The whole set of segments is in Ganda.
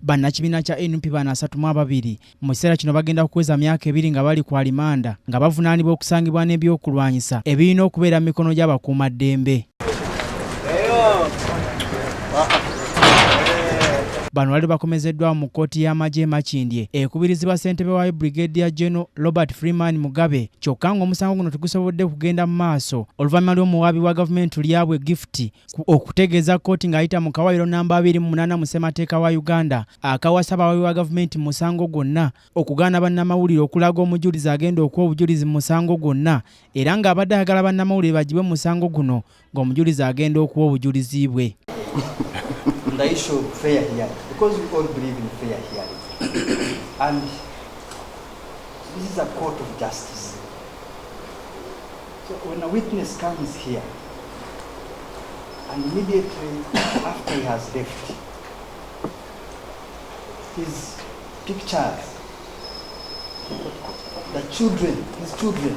Bannakibiina kya NUP bana 32 mu kiseera kino bagenda kuweza myaka 2 nga bali ku alimanda nga bavunaanibwa okusangibwa n'ebyokulwanyisa ebirina okubeera mu mikono gy'abakuumaddembe. Bano bali bakomezeddwawo mu kkooti yamagye emakindye ekubirizibwa ssentebe waayo Brig.gen freeman Mugabe kyokka ng'omusango guno tegusobodde kugenda mu maaso oluvannyuma lw'omuwaabi wa gavumenti lyabwe gift okutegeeza kkooti ng'ayita mu kawaayiro namba 28 mu ssemateeka wa Uganda akawasa abawaabi wa gavumenti mu musango gwonna okugaana bannamawulire okulaga omujulizi agenda okuwa obujulizi mu musango gwonna era ng'abadde ayagala bannamawulire bagibwe mu musango guno ng'omujulizi agenda okuwa obujulizi bwe. The issue of fair hearing, because we all believe in fair hearing, and this is a court of justice. So when a witness comes here, and immediately after he has left, his pictures, his children,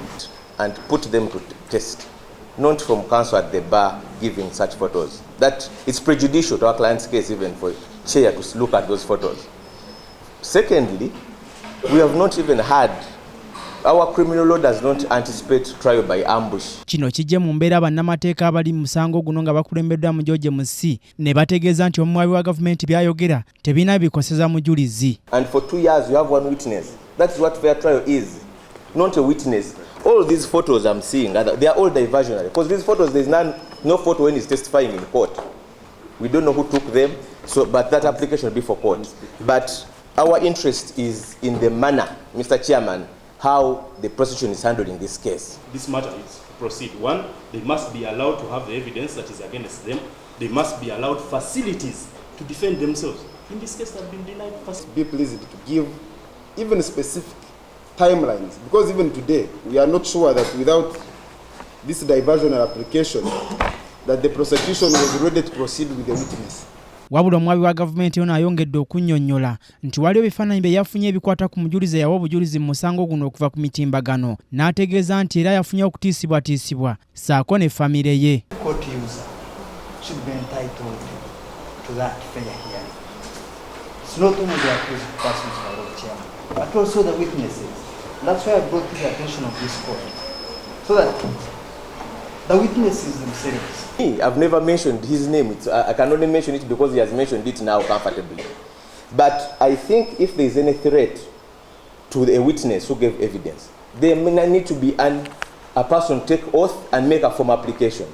and put them to test, not from counsel at the bar giving such photos. That it's prejudicial to our client's case even for chair to look at those photos. Secondly, we have not even had, our criminal law does not anticipate trial by ambush. Kino kijje mu mbeera bannamateeka abali mu musango guno nga bakulembeddwa mu George Musi ne bategeeza nti omuwaabi wa gavumenti byayogera tebirina bikoseza mujulizi. And for 2 years you have one witness. That's what fair trial is, not a witness. All these photos I'm seeing, they are all diversionary. Because these photos, there's no photo when he's testifying in court. We don't know who took them, but that application will be for court. But our interest is in the manner, Mr. Chairman, how the prosecution is handling this case. This matter is to proceed. One, they must be allowed to have the evidence that is against them. They must be allowed facilities to defend themselves. In this case, they've been denied facilities. Be pleased to give even specific timelines, because even today we are not sure that without this diversionary application that the prosecution was ready to proceed with the witness. Wabula omwaabi wa gavumenti ono ayongedde okunnyonnyola nti waliwo ebifaananyi bye yafunye ebikwata ku mujulizi yawa obujulizi mu musango guno okuva ku mitimbagano n'ategeeza nti era yafunye okutiisibwatiisibwa ssaako ne famire ye. Court user should be entitled to that fair hearing. It's not only the accused persons, my Lord Chairman, but also the witnesses. That's why I brought to the attention of this court, so that the witnesses themselves. I've never mentioned his name. I can only mention it because he has mentioned it now comfortably. But I think if there is any threat to a witness who gave evidence, there may need to be a person take oath and make a formal application.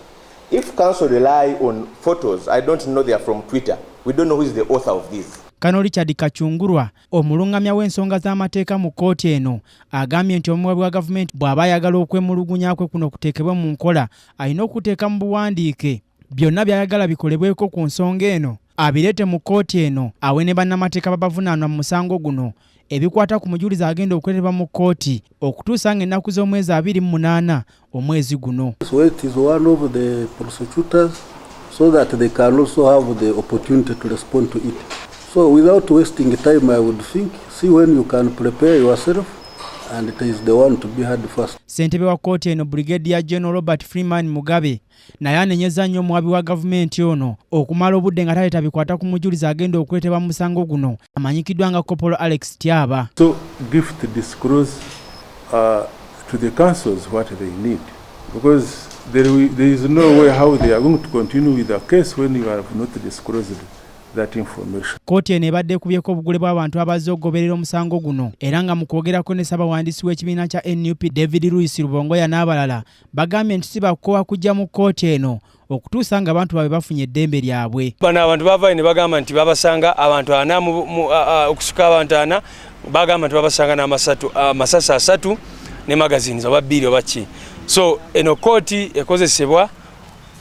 If counsel rely on photos, I don't know they are from Twitter. We don't know who is the author of these. Kano Richard Kachungurwa omulungamya w'ensonga z'amateeka mu kkooti eno agambye nti omuwaabi wa gavumenti bw'aba ayagala okwemulugunya kwe kuno kuteekebwe mu nkola alina okuteeka mu buwandiike byonna by'ayagala bikolebweko ku nsonga eno abireete mu kkooti eno awe ne bannamateeka babavunaanwa mu musango guno ebikwata ku mujulizi agenda okuleetebwa mu kkooti okutuusa ng'ennaku z'omwezi 28 omwezi guno. So it is one of the prosecutors so that they can also have the opportunity to respond to it. So without wasting time, I would think, see when you can prepare yourself, and it is the one to be heard first. Ssentebe wa kkooti eno Brig.gen freeman Mugabe naye anenyeza nnyo omuwaabi wa gavumenti ono okumala obudde nga taleeta bikwata ku mujulizi agenda okuleetebwa mu musango guno amanyikiddwa nga Kopolo Alex Tyaba. So gift disclose to the councils what they need, because there is no way how they are going to continue with the case when you have not disclosed that information. Kkooti eno ebadde ekubyeko obugule bw'abantu abazze okugoberera omusango guno era nga mu kwogerako ne ssaabawandiisi w'ekibiina kya NUP David Lewis Rubongoya n'abalala bagambye nti si bakoowa kujja mu kkooti eno okutuusa nga abantu baabwe bafunye eddembe lyabwe. Bano abantu baavayo ne bagamba nti babasanga abantu 4 okusuka abantu 4 bagamba nti babasanga n'amasasi 3 ne magazines oba 2 oba ki. So eno kkooti ekozesebwa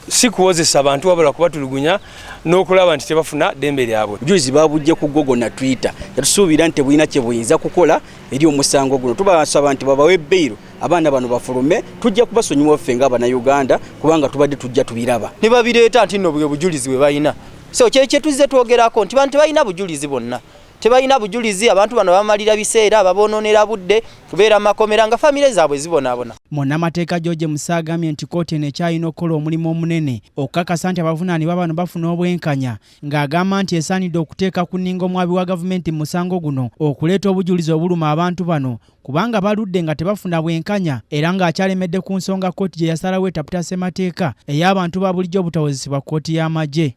si kuwozesa abantu wabula kubatulugunya n'okulaba nti tebafuna ddembe lyabwe. Obujulizi babujje ku Google na Twitter. Yatusuubira nti buyina kye buyinza kukola eri omusango guno. Tubasaba nti babawe ebbiri abaana bano bafulume tujja kubasonyiwa ffe nga Bannayuganda kubanga tubadde tujja tubiraba. Ne babireeta nti nno bwe bujulizi bwe balina. So kye tuzze twogerako nti bantu balina bujulizi bonna. tebalina bujulizi abantu bano bamalira biseera babononera budde kubeera makomera nga famire zaabwe zibonaabona. Bannamateeka George Musa agambye nti kkooti eno ekyalina okukola omulimu omunene okukakasa nti abavunaanibwa bano bafuna obwenkanya ng'agamba nti esaanidde okuteeka ku nninga omwabi wa gavumenti mu musango guno okuleeta obujulizi obuluma abantu bano kubanga baludde nga tebafuna bwenkanya era ng'akyalemedde ku nsonga kkooti gye yasalawo etaputa ssemateeka ey'abantu ba bulijjo obutawozesebwa kkooti y'amagye.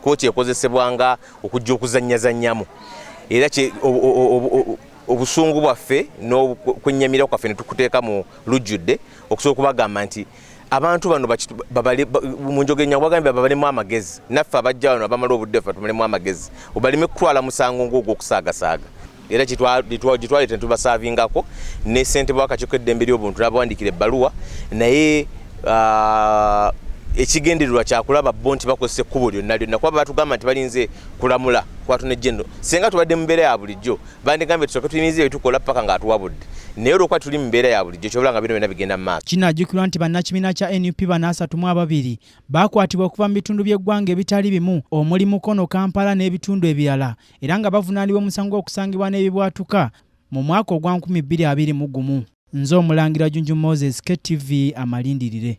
Kkooti ekozesebwanga okujja okuzannyazannyamu era obusungu bwaffe n'okwennyamira kwaffe ne tukuteeka mu lujjudde okusobola okubagamba nti abantu bano mu njogenya bagambye babalemu amagezi naffe abajja wano abamala obudde ffe tumalemu amagezi obaleme kutwala musango ng'ogwo okusaagasaaga era gitwalete tubasaavingako ne ssentebe w'akakiiko k'eddembe ly'obuntu n'abawandiikira ebbaluwa naye ekigendererwa kyakulaba bo nti bakozesa ekkubo lyonna lyonna kuba batugamba nti balinze kulamula kwatunejjendo singa tubadde mu mbeera ya bulijjo bandigambye tusooke tuyimirize ebitukola paka ng'atuwabudde naye olwokuba tuli mu mbeera ya bulijjo kyobula nga bino byonna bigenda mu maaso. Kinajjukirwa nti bannakibiina kya NUP bano 32 baakwatibwa okuva mu bitundu by'eggwanga ebitali bimu omuli Mukono, Kampala n'ebitundu ebirala era nga bavunaanibwa omusango okusangibwa n'ebibwatuka mu mwaka ogwa 2021. Nze Omulangira Junju Moses, KTV amalindirire.